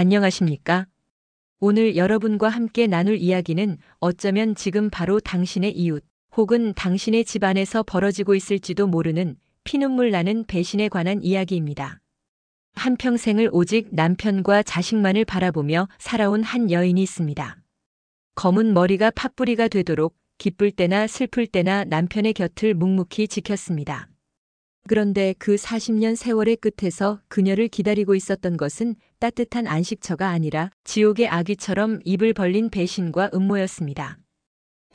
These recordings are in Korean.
안녕하십니까? 오늘 여러분과 함께 나눌 이야기는 어쩌면 지금 바로 당신의 이웃 혹은 당신의 집 안에서 벌어지고 있을지도 모르는 피눈물 나는 배신에 관한 이야기입니다. 한평생을 오직 남편과 자식만을 바라보며 살아온 한 여인이 있습니다. 검은 머리가 팥뿌리가 되도록 기쁠 때나 슬플 때나 남편의 곁을 묵묵히 지켰습니다. 그런데 그 40년 세월의 끝에서 그녀를 기다리고 있었던 것은 따뜻한 안식처가 아니라 지옥의 아귀처럼 입을 벌린 배신과 음모였습니다.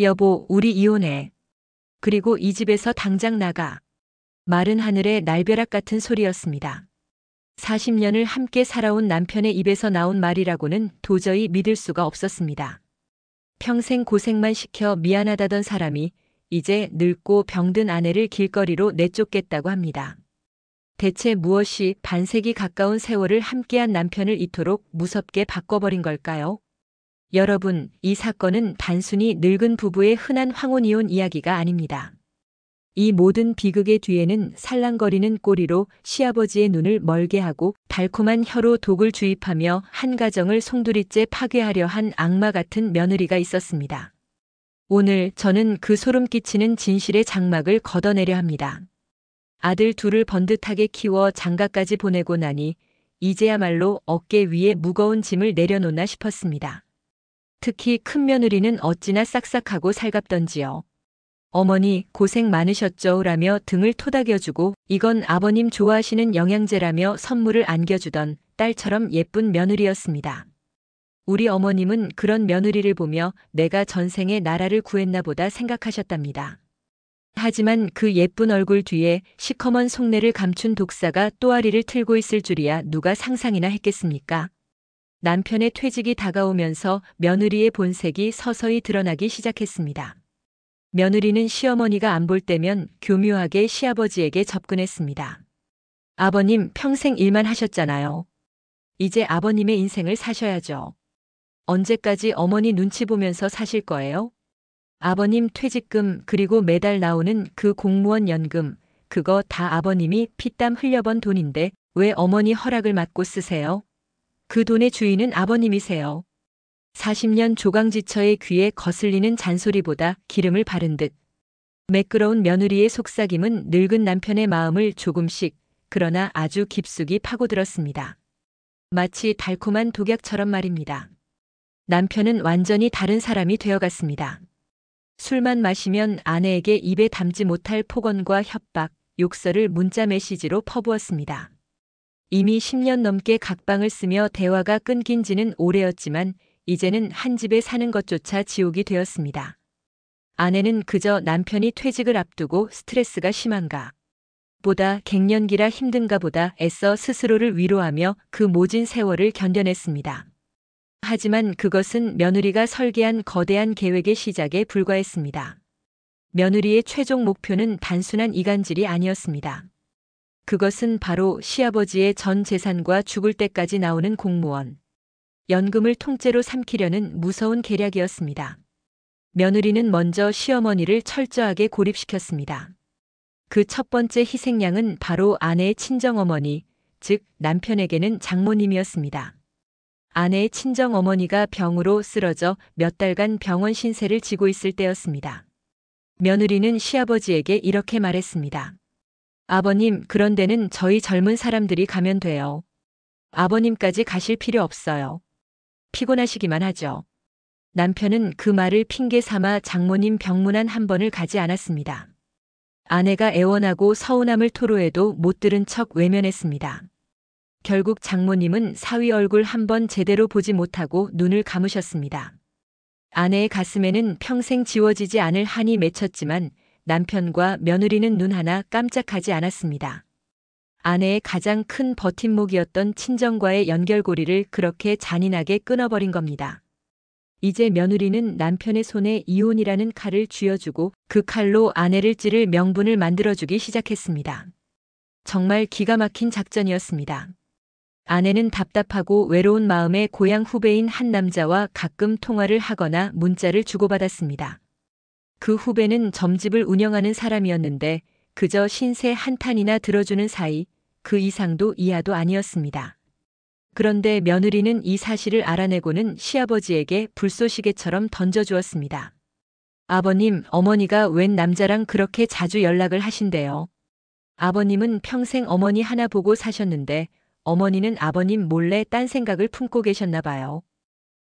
여보, 우리 이혼해. 그리고 이 집에서 당장 나가. 마른 하늘의 날벼락 같은 소리였습니다. 40년을 함께 살아온 남편의 입에서 나온 말이라고는 도저히 믿을 수가 없었습니다. 평생 고생만 시켜 미안하다던 사람이 이제 늙고 병든 아내를 길거리로 내쫓겠다고 합니다. 대체 무엇이 반세기 가까운 세월을 함께한 남편을 이토록 무섭게 바꿔버린 걸까요? 여러분, 이 사건은 단순히 늙은 부부의 흔한 황혼이혼 이야기가 아닙니다. 이 모든 비극의 뒤에는 살랑거리는 꼬리로 시아버지의 눈을 멀게 하고 달콤한 혀로 독을 주입하며 한 가정을 송두리째 파괴하려 한 악마 같은 며느리가 있었습니다. 오늘 저는 그 소름 끼치는 진실의 장막을 걷어내려 합니다. 아들 둘을 번듯하게 키워 장가까지 보내고 나니 이제야말로 어깨 위에 무거운 짐을 내려놓나 싶었습니다. 특히 큰 며느리는 어찌나 싹싹하고 살갑던지요. 어머니 고생 많으셨죠 라며 등을 토닥여주고 이건 아버님 좋아하시는 영양제라며 선물을 안겨주던 딸처럼 예쁜 며느리였습니다. 우리 어머님은 그런 며느리를 보며 내가 전생에 나라를 구했나 보다 생각하셨답니다. 하지만 그 예쁜 얼굴 뒤에 시커먼 속내를 감춘 독사가 또아리를 틀고 있을 줄이야 누가 상상이나 했겠습니까? 남편의 퇴직이 다가오면서 며느리의 본색이 서서히 드러나기 시작했습니다. 며느리는 시어머니가 안 볼 때면 교묘하게 시아버지에게 접근했습니다. 아버님 평생 일만 하셨잖아요. 이제 아버님의 인생을 사셔야죠. 언제까지 어머니 눈치 보면서 사실 거예요? 아버님 퇴직금 그리고 매달 나오는 그 공무원 연금, 그거 다 아버님이 피땀 흘려번 돈인데 왜 어머니 허락을 받고 쓰세요? 그 돈의 주인은 아버님이세요. 40년 조강지처의 귀에 거슬리는 잔소리보다 기름을 바른 듯 매끄러운 며느리의 속삭임은 늙은 남편의 마음을 조금씩 그러나 아주 깊숙이 파고들었습니다. 마치 달콤한 독약처럼 말입니다. 남편은 완전히 다른 사람이 되어갔습니다. 술만 마시면 아내에게 입에 담지 못할 폭언과 협박, 욕설을 문자 메시지로 퍼부었습니다. 이미 10년 넘게 각방을 쓰며 대화가 끊긴 지는 오래였지만 이제는 한 집에 사는 것조차 지옥이 되었습니다. 아내는 그저 남편이 퇴직을 앞두고 스트레스가 심한가 보다 갱년기라 힘든가 보다 애써 스스로를 위로하며 그 모진 세월을 견뎌냈습니다. 하지만 그것은 며느리가 설계한 거대한 계획의 시작에 불과했습니다. 며느리의 최종 목표는 단순한 이간질이 아니었습니다. 그것은 바로 시아버지의 전 재산과 죽을 때까지 나오는 공무원, 연금을 통째로 삼키려는 무서운 계략이었습니다. 며느리는 먼저 시어머니를 철저하게 고립시켰습니다. 그 첫 번째 희생양은 바로 아내의 친정어머니, 즉 남편에게는 장모님이었습니다. 아내의 친정어머니가 병으로 쓰러져 몇 달간 병원 신세를 지고 있을 때였습니다. 며느리는 시아버지에게 이렇게 말했습니다. 아버님, 그런 데는 저희 젊은 사람들이 가면 돼요. 아버님까지 가실 필요 없어요. 피곤하시기만 하죠. 남편은 그 말을 핑계 삼아 장모님 병문안 한 번을 가지 않았습니다. 아내가 애원하고 서운함을 토로해도 못 들은 척 외면했습니다. 결국 장모님은 사위 얼굴 한 번 제대로 보지 못하고 눈을 감으셨습니다. 아내의 가슴에는 평생 지워지지 않을 한이 맺혔지만 남편과 며느리는 눈 하나 깜짝하지 않았습니다. 아내의 가장 큰 버팀목이었던 친정과의 연결고리를 그렇게 잔인하게 끊어버린 겁니다. 이제 며느리는 남편의 손에 이혼이라는 칼을 쥐어주고 그 칼로 아내를 찌를 명분을 만들어주기 시작했습니다. 정말 기가 막힌 작전이었습니다. 아내는 답답하고 외로운 마음에 고향 후배인 한 남자와 가끔 통화를 하거나 문자를 주고받았습니다. 그 후배는 점집을 운영하는 사람이었는데 그저 신세 한탄이나 들어주는 사이, 그 이상도 이하도 아니었습니다. 그런데 며느리는 이 사실을 알아내고는 시아버지에게 불쏘시개처럼 던져주었습니다. 아버님, 어머니가 웬 남자랑 그렇게 자주 연락을 하신대요. 아버님은 평생 어머니 하나 보고 사셨는데 어머니는 아버님 몰래 딴 생각을 품고 계셨나 봐요.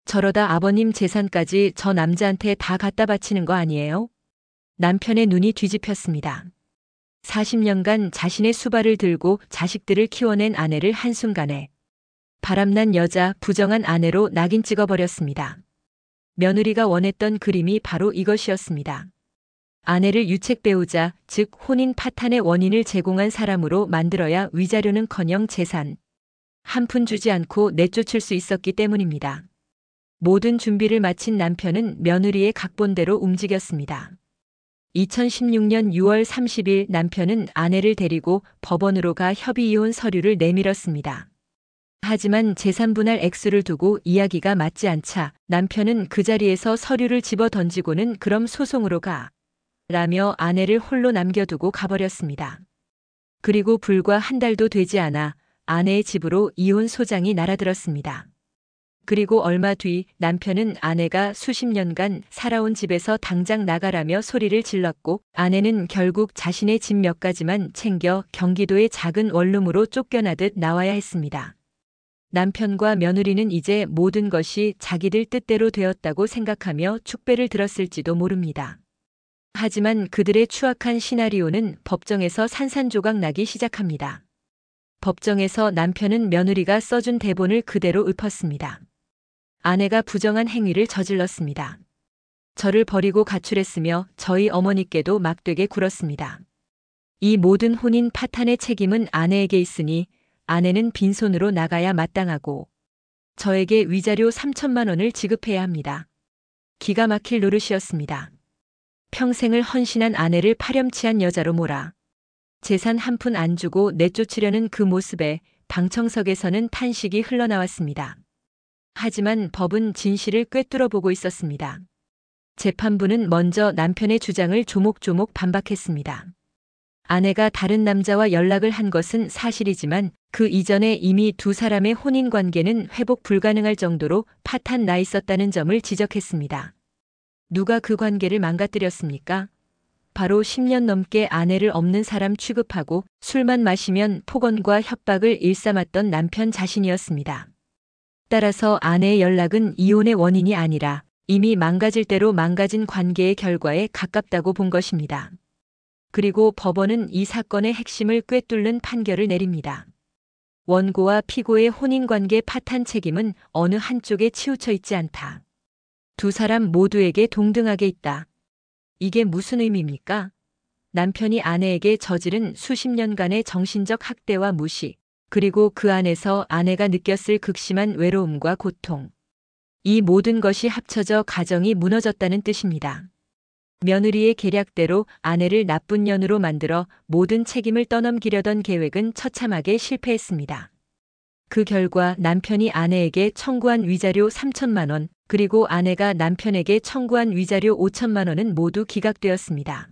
저러다 아버님 재산까지 저 남자한테 다 갖다 바치는 거 아니에요? 남편의 눈이 뒤집혔습니다. 40년간 자신의 수발을 들고 자식들을 키워낸 아내를 한순간에 바람난 여자, 부정한 아내로 낙인 찍어버렸습니다. 며느리가 원했던 그림이 바로 이것이었습니다. 아내를 유책 배우자, 즉 혼인 파탄의 원인을 제공한 사람으로 만들어야 위자료는커녕 재산 한 푼 주지 않고 내쫓을 수 있었기 때문입니다. 모든 준비를 마친 남편은 며느리의 각본대로 움직였습니다. 2016년 6월 30일 남편은 아내를 데리고 법원으로 가 협의이혼 서류를 내밀었습니다. 하지만 재산분할 액수를 두고 이야기가 맞지 않자 남편은 그 자리에서 서류를 집어 던지고는 그럼 소송으로 가 라며 아내를 홀로 남겨두고 가버렸습니다. 그리고 불과 한 달도 되지 않아 아내의 집으로 이혼 소장이 날아들었습니다. 그리고 얼마 뒤 남편은 아내가 수십 년간 살아온 집에서 당장 나가라며 소리를 질렀고 아내는 결국 자신의 집 몇 가지만 챙겨 경기도의 작은 원룸으로 쫓겨나듯 나와야 했습니다. 남편과 며느리는 이제 모든 것이 자기들 뜻대로 되었다고 생각하며 축배를 들었을지도 모릅니다. 하지만 그들의 추악한 시나리오는 법정에서 산산조각 나기 시작합니다. 법정에서 남편은 며느리가 써준 대본을 그대로 읊었습니다. 아내가 부정한 행위를 저질렀습니다. 저를 버리고 가출했으며 저희 어머니께도 막되게 굴었습니다. 이 모든 혼인 파탄의 책임은 아내에게 있으니 아내는 빈손으로 나가야 마땅하고 저에게 위자료 3천만 원을 지급해야 합니다. 기가 막힐 노릇이었습니다. 평생을 헌신한 아내를 파렴치한 여자로 몰아 재산 한 푼 안 주고 내쫓으려는 그 모습에 방청석에서는 탄식이 흘러나왔습니다. 하지만 법은 진실을 꿰뚫어 보고 있었습니다. 재판부는 먼저 남편의 주장을 조목조목 반박했습니다. 아내가 다른 남자와 연락을 한 것은 사실이지만 그 이전에 이미 두 사람의 혼인 관계는 회복 불가능할 정도로 파탄 나 있었다는 점을 지적했습니다. 누가 그 관계를 망가뜨렸습니까? 바로 10년 넘게 아내를 없는 사람 취급하고 술만 마시면 폭언과 협박을 일삼았던 남편 자신이었습니다. 따라서 아내의 연락은 이혼의 원인이 아니라 이미 망가질 대로 망가진 관계의 결과에 가깝다고 본 것입니다. 그리고 법원은 이 사건의 핵심을 꿰뚫는 판결을 내립니다. 원고와 피고의 혼인관계 파탄 책임은 어느 한쪽에 치우쳐 있지 않다. 두 사람 모두에게 동등하게 있다. 이게 무슨 의미입니까? 남편이 아내에게 저지른 수십 년간의 정신적 학대와 무시, 그리고 그 안에서 아내가 느꼈을 극심한 외로움과 고통. 이 모든 것이 합쳐져 가정이 무너졌다는 뜻입니다. 며느리의 계략대로 아내를 나쁜 년으로 만들어 모든 책임을 떠넘기려던 계획은 처참하게 실패했습니다. 그 결과 남편이 아내에게 청구한 위자료 3천만 원, 그리고 아내가 남편에게 청구한 위자료 5천만 원은 모두 기각되었습니다.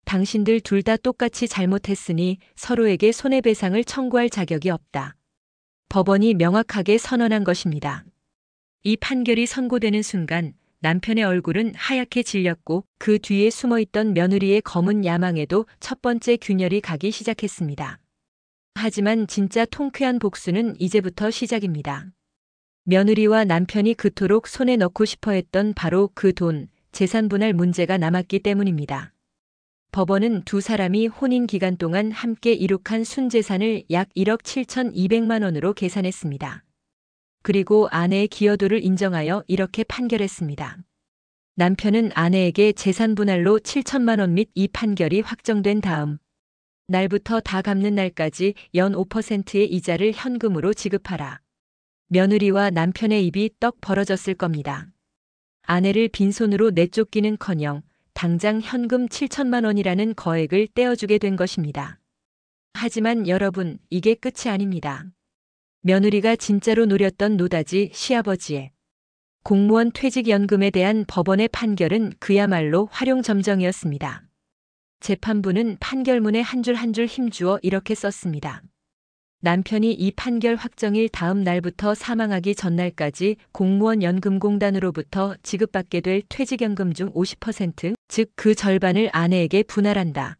당신들 둘 다 똑같이 잘못했으니 서로에게 손해배상을 청구할 자격이 없다. 법원이 명확하게 선언한 것입니다. 이 판결이 선고되는 순간 남편의 얼굴은 하얗게 질렸고 그 뒤에 숨어있던 며느리의 검은 야망에도 첫 번째 균열이 가기 시작했습니다. 하지만 진짜 통쾌한 복수는 이제부터 시작입니다. 며느리와 남편이 그토록 손에 넣고 싶어 했던 바로 그 돈, 재산 분할 문제가 남았기 때문입니다. 법원은 두 사람이 혼인 기간 동안 함께 이룩한 순재산을 약 1억 7,200만 원으로 계산했습니다. 그리고 아내의 기여도를 인정하여 이렇게 판결했습니다. 남편은 아내에게 재산 분할로 7천만 원 및 이 판결이 확정된 다음 날부터 다 갚는 날까지 연 5%의 이자를 현금으로 지급하라. 며느리와 남편의 입이 떡 벌어졌을 겁니다. 아내를 빈손으로 내쫓기는커녕 당장 현금 7천만 원이라는 거액을 떼어주게 된 것입니다. 하지만 여러분, 이게 끝이 아닙니다. 며느리가 진짜로 노렸던 노다지 시아버지의 공무원 퇴직연금에 대한 법원의 판결은 그야말로 활용점정이었습니다. 재판부는 판결문에 한 줄 한 줄 힘주어 이렇게 썼습니다. 남편이 이 판결 확정일 다음 날부터 사망하기 전날까지 공무원 연금공단으로부터 지급받게 될 퇴직연금 중 50%, 즉 그 절반을 아내에게 분할한다.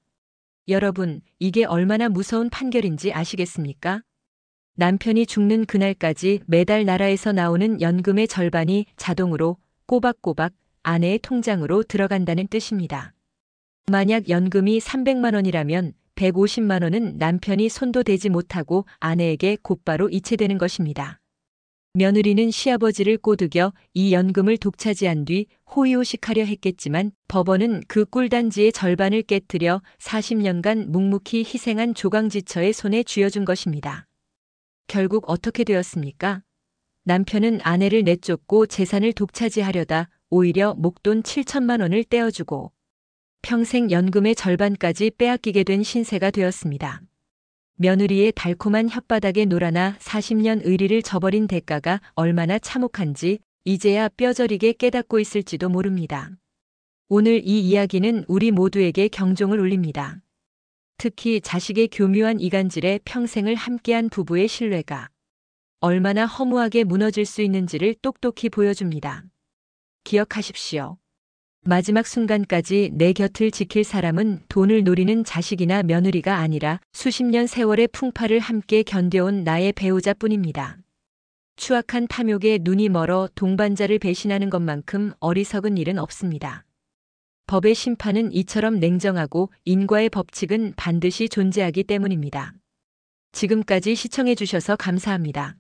여러분, 이게 얼마나 무서운 판결인지 아시겠습니까? 남편이 죽는 그날까지 매달 나라에서 나오는 연금의 절반이 자동으로 꼬박꼬박 아내의 통장으로 들어간다는 뜻입니다. 만약 연금이 300만 원이라면 150만 원은 남편이 손도 대지 못하고 아내에게 곧바로 이체되는 것입니다. 며느리는 시아버지를 꼬드겨 이 연금을 독차지한 뒤 호의호식하려 했겠지만 법원은 그 꿀단지의 절반을 깨뜨려 40년간 묵묵히 희생한 조강지처의 손에 쥐어준 것입니다. 결국 어떻게 되었습니까? 남편은 아내를 내쫓고 재산을 독차지하려다 오히려 목돈 7천만 원을 떼어주고 평생 연금의 절반까지 빼앗기게 된 신세가 되었습니다. 며느리의 달콤한 혓바닥에 놀아나 40년 의리를 저버린 대가가 얼마나 참혹한지 이제야 뼈저리게 깨닫고 있을지도 모릅니다. 오늘 이 이야기는 우리 모두에게 경종을 울립니다. 특히 자식의 교묘한 이간질에 평생을 함께한 부부의 신뢰가 얼마나 허무하게 무너질 수 있는지를 똑똑히 보여줍니다. 기억하십시오. 마지막 순간까지 내 곁을 지킬 사람은 돈을 노리는 자식이나 며느리가 아니라 수십 년 세월의 풍파를 함께 견뎌온 나의 배우자뿐입니다. 추악한 탐욕에 눈이 멀어 동반자를 배신하는 것만큼 어리석은 일은 없습니다. 법의 심판은 이처럼 냉정하고 인과의 법칙은 반드시 존재하기 때문입니다. 지금까지 시청해 주셔서 감사합니다.